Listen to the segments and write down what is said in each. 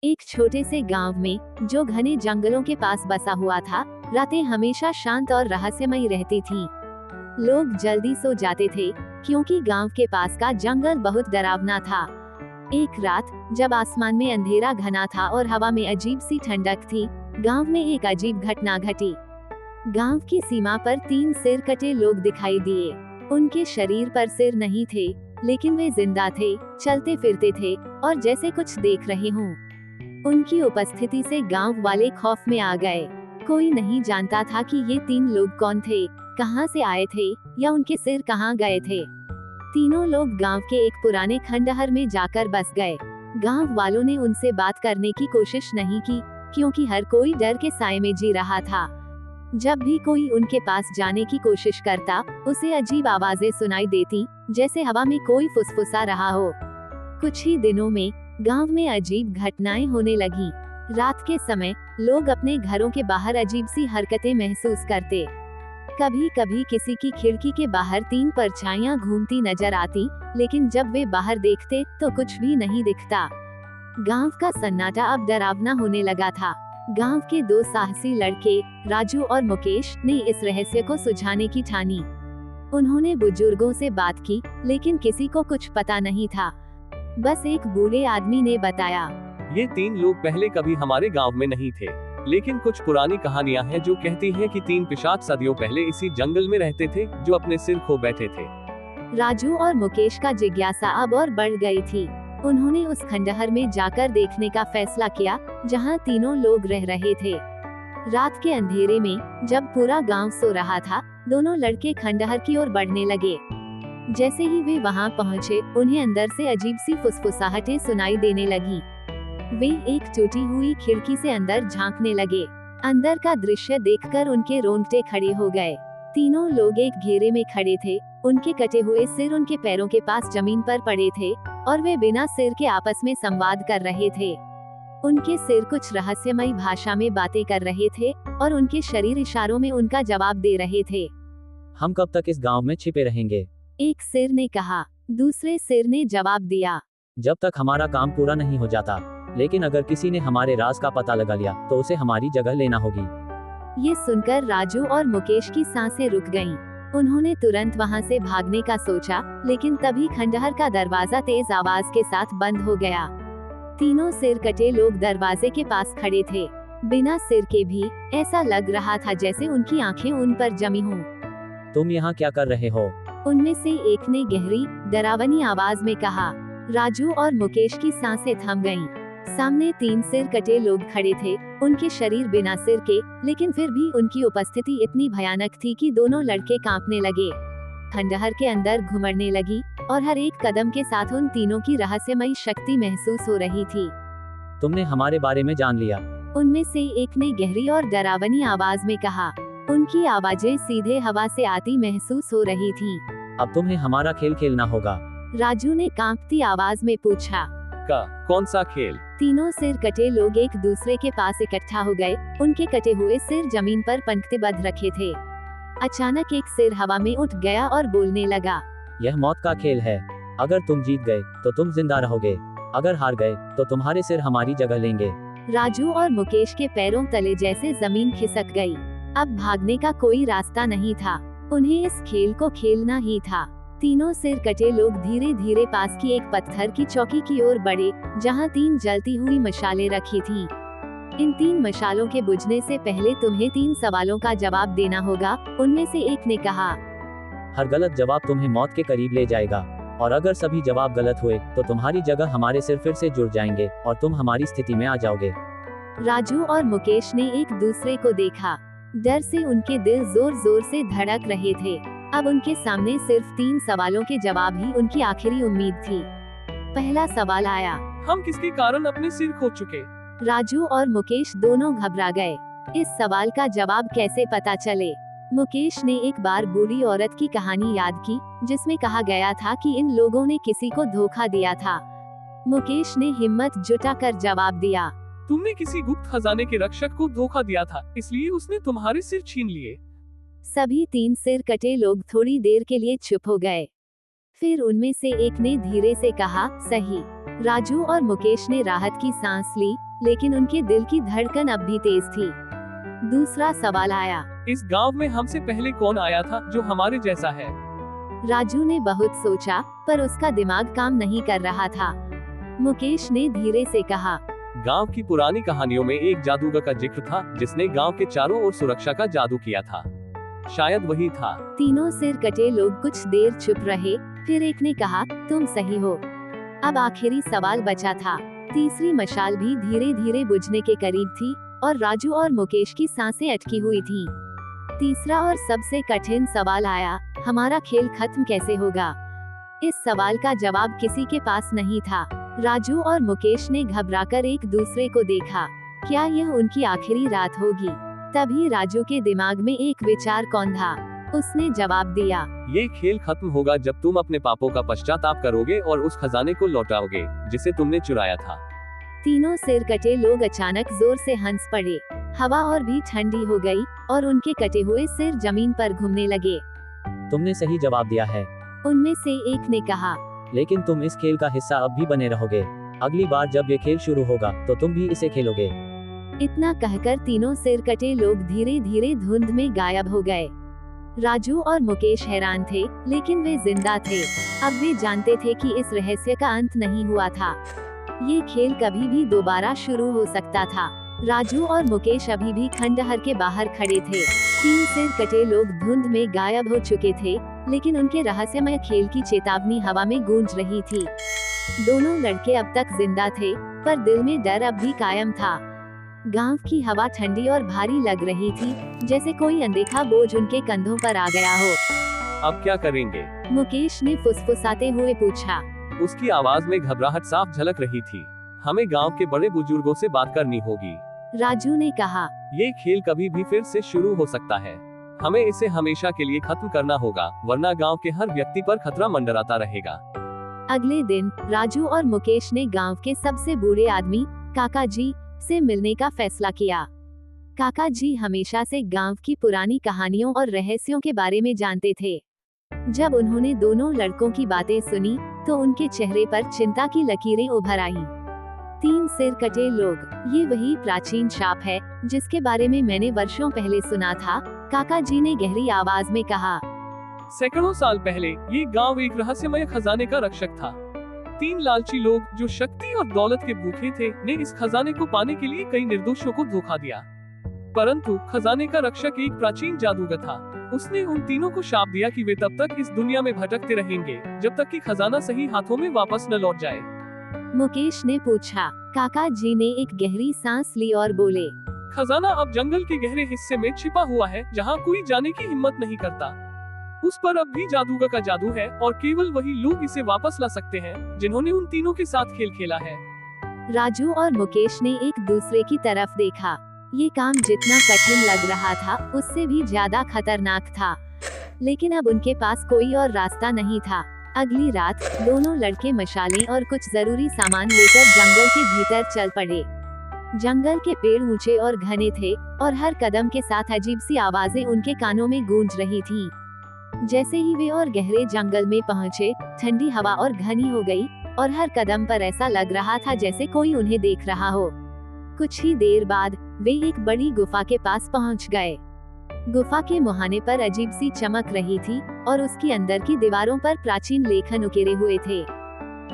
एक छोटे से गांव में, जो घने जंगलों के पास बसा हुआ था, रातें हमेशा शांत और रहस्यमयी रहती थीं। लोग जल्दी सो जाते थे, क्योंकि गांव के पास का जंगल बहुत डरावना था। एक रात, जब आसमान में अंधेरा घना था और हवा में अजीब सी ठंडक थी, गांव में एक अजीब घटना घटी। गांव की सीमा पर 3 सिर कटे लोग दिखाई दिए। उनके शरीर पर सिर नहीं थे, लेकिन वे जिंदा थे, चलते फिरते थे और जैसे कुछ देख रहे हों। उनकी उपस्थिति से गांव वाले खौफ में आ गए। कोई नहीं जानता था कि ये 3 लोग कौन थे, कहां से आए थे या उनके सिर कहां गए थे। तीनों लोग गांव के एक पुराने खंडहर में जाकर बस गए। गांव वालों ने उनसे बात करने की कोशिश नहीं की, क्योंकि हर कोई डर के साए में जी रहा था। जब भी कोई उनके पास जाने की कोशिश करता, उसे अजीब आवाजें सुनाई देती, जैसे हवा में कोई फुसफुसा रहा हो। कुछ ही दिनों में गांव में अजीब घटनाएं होने लगी। रात के समय लोग अपने घरों के बाहर अजीब सी हरकतें महसूस करते। कभी कभी किसी की खिड़की के बाहर 3 परछाइयां घूमती नजर आती, लेकिन जब वे बाहर देखते तो कुछ भी नहीं दिखता। गांव का सन्नाटा अब डरावना होने लगा था। गांव के 2 साहसी लड़के, राजू और मुकेश, ने इस रहस्य को सुलझाने की ठानी। उन्होंने बुजुर्गों से बात की, लेकिन किसी को कुछ पता नहीं था। बस एक बूढ़े आदमी ने बताया, ये 3 लोग पहले कभी हमारे गांव में नहीं थे, लेकिन कुछ पुरानी कहानियां हैं जो कहती हैं कि 3 पिशाच सदियों पहले इसी जंगल में रहते थे, जो अपने सिर खो बैठे थे। राजू और मुकेश का जिज्ञासा अब और बढ़ गई थी। उन्होंने उस खंडहर में जाकर देखने का फैसला किया, जहां तीनों लोग रह रहे थे। रात के अंधेरे में, जब पूरा गांव सो रहा था, दोनों लड़के खंडहर की ओर बढ़ने लगे। जैसे ही वे वहां पहुंचे, उन्हें अंदर से अजीब सी फुसफुसाहटें सुनाई देने लगी। वे एक टूटी हुई खिड़की से अंदर झांकने लगे। अंदर का दृश्य देखकर उनके रोंगटे खड़े हो गए। तीनों लोग एक घेरे में खड़े थे। उनके कटे हुए सिर उनके पैरों के पास जमीन पर पड़े थे, और वे बिना सिर के आपस में संवाद कर रहे थे। उनके सिर कुछ रहस्यमयी भाषा में बातें कर रहे थे, और उनके शरीर इशारों में उनका जवाब दे रहे थे। हम कब तक इस गांव में छिपे रहेंगे? एक सिर ने कहा। दूसरे सिर ने जवाब दिया, जब तक हमारा काम पूरा नहीं हो जाता। लेकिन अगर किसी ने हमारे राज का पता लगा लिया, तो उसे हमारी जगह लेना होगी। ये सुनकर राजू और मुकेश की सांसें रुक गईं। उन्होंने तुरंत वहां से भागने का सोचा, लेकिन तभी खंडहर का दरवाजा तेज आवाज के साथ बंद हो गया। तीनों सिर कटे लोग दरवाजे के पास खड़े थे। बिना सिर के भी ऐसा लग रहा था जैसे उनकी आंखें उन पर जमी हों। तुम यहाँ क्या कर रहे हो? उनमें से एक ने गहरी, डरावनी आवाज में कहा। राजू और मुकेश की सांसें थम गईं। सामने 3 सिर कटे लोग खड़े थे, उनके शरीर बिना सिर के, लेकिन फिर भी उनकी उपस्थिति इतनी भयानक थी कि दोनों लड़के कांपने लगे। खंडहर के अंदर घुमड़ने लगी, और हर एक कदम के साथ उन तीनों की रहस्यमयी शक्ति महसूस हो रही थी। तुमने हमारे बारे में जान लिया। उनमें से एक ने गहरी और डरावनी आवाज में कहा। उनकी आवाजें सीधे हवा से आती महसूस हो रही थीं। अब तुम्हें हमारा खेल खेलना होगा। राजू ने कांपती आवाज में पूछा। कौन सा खेल? तीनों सिर कटे लोग एक दूसरे के पास इकट्ठा हो गए। उनके कटे हुए सिर जमीन पर पंक्तिबद्ध रखे थे। अचानक एक सिर हवा में उठ गया और बोलने लगा। यह मौत का खेल है। अगर तुम जीत गए तो तुम जिंदा रहोगे, अगर हार गए तो तुम्हारे सिर हमारी जगह लेंगे। राजू और मुकेश के पैरों तले जैसे जमीन खिसक गई। अब भागने का कोई रास्ता नहीं था। उन्हें इस खेल को खेलना ही था। तीनों सिर कटे लोग धीरे धीरे पास की एक पत्थर की चौकी की ओर बढ़े, जहां 3 जलती हुई मशालें रखी थीं। इन 3 मशालों के बुझने से पहले तुम्हें 3 सवालों का जवाब देना होगा, उनमें से एक ने कहा। हर गलत जवाब तुम्हें मौत के करीब ले जाएगा, और अगर सभी जवाब गलत हुए तो तुम्हारी जगह हमारे सिर फिर से जुड़ जाएंगे और तुम हमारी स्थिति में आ जाओगे। राजू और मुकेश ने एक दूसरे को देखा। डर से उनके दिल जोर जोर से धड़क रहे थे। अब उनके सामने सिर्फ 3 सवालों के जवाब ही उनकी आखिरी उम्मीद थी। पहला सवाल आया। हम किसके कारण अपने सिर खो चुके? राजू और मुकेश दोनों घबरा गए। इस सवाल का जवाब कैसे पता चले? मुकेश ने एक बार बूढ़ी औरत की कहानी याद की, जिसमें कहा गया था कि इन लोगों ने किसी को धोखा दिया था। मुकेश ने हिम्मत जुटाकर जवाब दिया। तुमने किसी गुप्त खजाने के रक्षक को धोखा दिया था, इसलिए उसने तुम्हारे सिर छीन लिए। सभी 3 सिर कटे लोग थोड़ी देर के लिए चुप हो गए। फिर उनमें से एक ने धीरे से कहा, सही। राजू और मुकेश ने राहत की सांस ली, लेकिन उनके दिल की धड़कन अब भी तेज थी। दूसरा सवाल आया, इस गांव में हमसे पहले कौन आया था जो हमारे जैसा है? राजू ने बहुत सोचा, पर उसका दिमाग काम नहीं कर रहा था। मुकेश ने धीरे से कहा, गांव की पुरानी कहानियों में एक जादूगर का जिक्र था जिसने गांव के चारों ओर सुरक्षा का जादू किया था। शायद वही था। तीनों सिर कटे लोग कुछ देर चुप रहे, फिर एक ने कहा, तुम सही हो। अब आखिरी सवाल बचा था। तीसरी मशाल भी धीरे धीरे बुझने के करीब थी और राजू और मुकेश की सांसें अटकी हुई थीं। तीसरा और सबसे कठिन सवाल आया, हमारा खेल खत्म कैसे होगा? इस सवाल का जवाब किसी के पास नहीं था। राजू और मुकेश ने घबराकर एक दूसरे को देखा। क्या यह उनकी आखिरी रात होगी? तभी राजू के दिमाग में एक विचार कौंधा। उसने जवाब दिया, ये खेल खत्म होगा जब तुम अपने पापों का पश्चाताप करोगे और उस खजाने को लौटाओगे जिसे तुमने चुराया था। तीनों सिर कटे लोग अचानक जोर से हंस पड़े। हवा और भी ठंडी हो गई और उनके कटे हुए सिर जमीन पर घूमने लगे। तुमने सही जवाब दिया है, उनमें से एक ने कहा, लेकिन तुम इस खेल का हिस्सा अब भी बने रहोगे। अगली बार जब ये खेल शुरू होगा तो तुम भी इसे खेलोगे। इतना कहकर तीनों सिर कटे लोग धीरे धीरे धुंध में गायब हो गए। राजू और मुकेश हैरान थे, लेकिन वे जिंदा थे। अब वे जानते थे कि इस रहस्य का अंत नहीं हुआ था। ये खेल कभी भी दोबारा शुरू हो सकता था। राजू और मुकेश अभी भी खंडहर के बाहर खड़े थे। तीन सिर कटे लोग धुंध में गायब हो चुके थे, लेकिन उनके रहस्यमय खेल की चेतावनी हवा में गूंज रही थी। दोनों लड़के अब तक जिंदा थे, पर दिल में डर अब भी कायम था। गांव की हवा ठंडी और भारी लग रही थी, जैसे कोई अनदेखा बोझ उनके कंधों पर आ गया हो। अब क्या करेंगे? मुकेश ने फुसफुसाते हुए पूछा। उसकी आवाज में घबराहट साफ झलक रही थी। हमें गांव के बड़े बुजुर्गों से बात करनी होगी। राजू ने कहा, ये खेल कभी भी फिर से शुरू हो सकता है। हमें इसे हमेशा के लिए खत्म करना होगा, वरना गांव के हर व्यक्ति पर खतरा मंडराता रहेगा। अगले दिन राजू और मुकेश ने गांव के सबसे बूढ़े आदमी काका जी से मिलने का फैसला किया। काका जी हमेशा से गांव की पुरानी कहानियों और रहस्यों के बारे में जानते थे। जब उन्होंने दोनों लड़कों की बातें सुनी, तो उनके चेहरे पर चिंता की लकीरें उभर आईं। तीन सिर कटे लोग, ये वही प्राचीन शाप है जिसके बारे में मैंने वर्षों पहले सुना था, काका जी ने गहरी आवाज में कहा। सैकड़ों साल पहले ये गांव एक रहस्यमय खजाने का रक्षक था। तीन लालची लोग जो शक्ति और दौलत के भूखे थे, ने इस खजाने को पाने के लिए कई निर्दोषों को धोखा दिया। परंतु खजाने का रक्षक एक प्राचीन जादूगर था। उसने उन तीनों को शाप दिया कि वे तब तक इस दुनिया में भटकते रहेंगे जब तक कि खजाना सही हाथों में वापस न लौट जाए। मुकेश ने पूछा। काका जी ने एक गहरी सांस ली और बोले, खजाना अब जंगल के गहरे हिस्से में छिपा हुआ है, जहाँ कोई जाने की हिम्मत नहीं करता। उस पर अब भी जादूगर का जादू है और केवल वही लोग इसे वापस ला सकते हैं जिन्होंने उन तीनों के साथ खेल खेला है। राजू और मुकेश ने एक दूसरे की तरफ देखा। ये काम जितना कठिन लग रहा था, उससे भी ज्यादा खतरनाक था। लेकिन अब उनके पास कोई और रास्ता नहीं था। अगली रात दोनों लड़के मशालें और कुछ जरूरी सामान लेकर जंगल के भीतर चल पड़े। जंगल के पेड़ ऊंचे और घने थे और हर कदम के साथ अजीब सी आवाजें उनके कानों में गूंज रही थीं। जैसे ही वे और गहरे जंगल में पहुंचे, ठंडी हवा और घनी हो गई और हर कदम पर ऐसा लग रहा था जैसे कोई उन्हें देख रहा हो। कुछ ही देर बाद वे एक बड़ी गुफा के पास पहुंच गए। गुफा के मुहाने पर अजीब सी चमक रही थी और उसकी अंदर की दीवारों पर प्राचीन लेखन उकेरे हुए थे।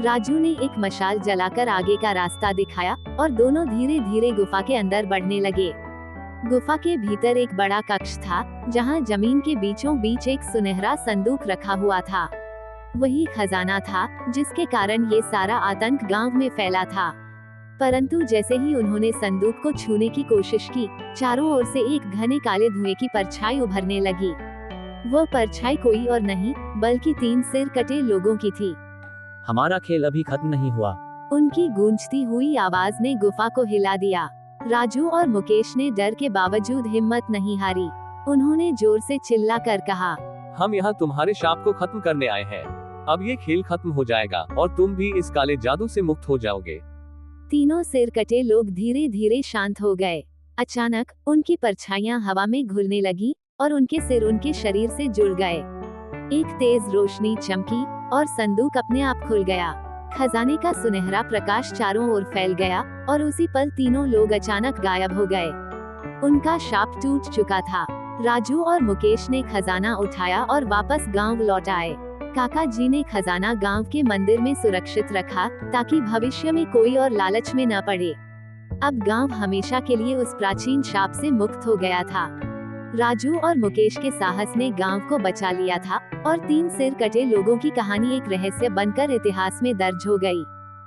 राजू ने एक मशाल जलाकर आगे का रास्ता दिखाया और दोनों धीरे धीरे गुफा के अंदर बढ़ने लगे। गुफा के भीतर एक बड़ा कक्ष था, जहां जमीन के बीचों बीच एक सुनहरा संदूक रखा हुआ था। वही खजाना था जिसके कारण ये सारा आतंक गांव में फैला था। परंतु जैसे ही उन्होंने संदूक को छूने की कोशिश की, चारों ओर से एक घने काले धुएं की परछाई उभरने लगी। वो परछाई कोई और नहीं बल्कि तीन सिर कटे लोगों की थी। हमारा खेल अभी खत्म नहीं हुआ। उनकी गूंजती हुई आवाज ने गुफा को हिला दिया। राजू और मुकेश ने डर के बावजूद हिम्मत नहीं हारी। उन्होंने जोर से चिल्ला कर कहा, हम यहाँ तुम्हारे शाप को खत्म करने आए हैं। अब ये खेल खत्म हो जाएगा और तुम भी इस काले जादू से मुक्त हो जाओगे। तीनों सिर कटे लोग धीरे धीरे शांत हो गए। अचानक उनकी परछाइयां हवा में घुलने लगी और उनके सिर उनके शरीर से जुड़ गए। एक तेज रोशनी चमकी और संदूक अपने आप खुल गया। खजाने का सुनहरा प्रकाश चारों ओर फैल गया और उसी पल तीनों लोग अचानक गायब हो गए। उनका शाप टूट चुका था। राजू और मुकेश ने खजाना उठाया और वापस गांव लौट आए। काका जी ने खजाना गांव के मंदिर में सुरक्षित रखा ताकि भविष्य में कोई और लालच में न पड़े। अब गांव हमेशा के लिए उस प्राचीन शाप से मुक्त हो गया था। राजू और मुकेश के साहस ने गांव को बचा लिया था और 3 सिर कटे लोगों की कहानी एक रहस्य बनकर इतिहास में दर्ज हो गई।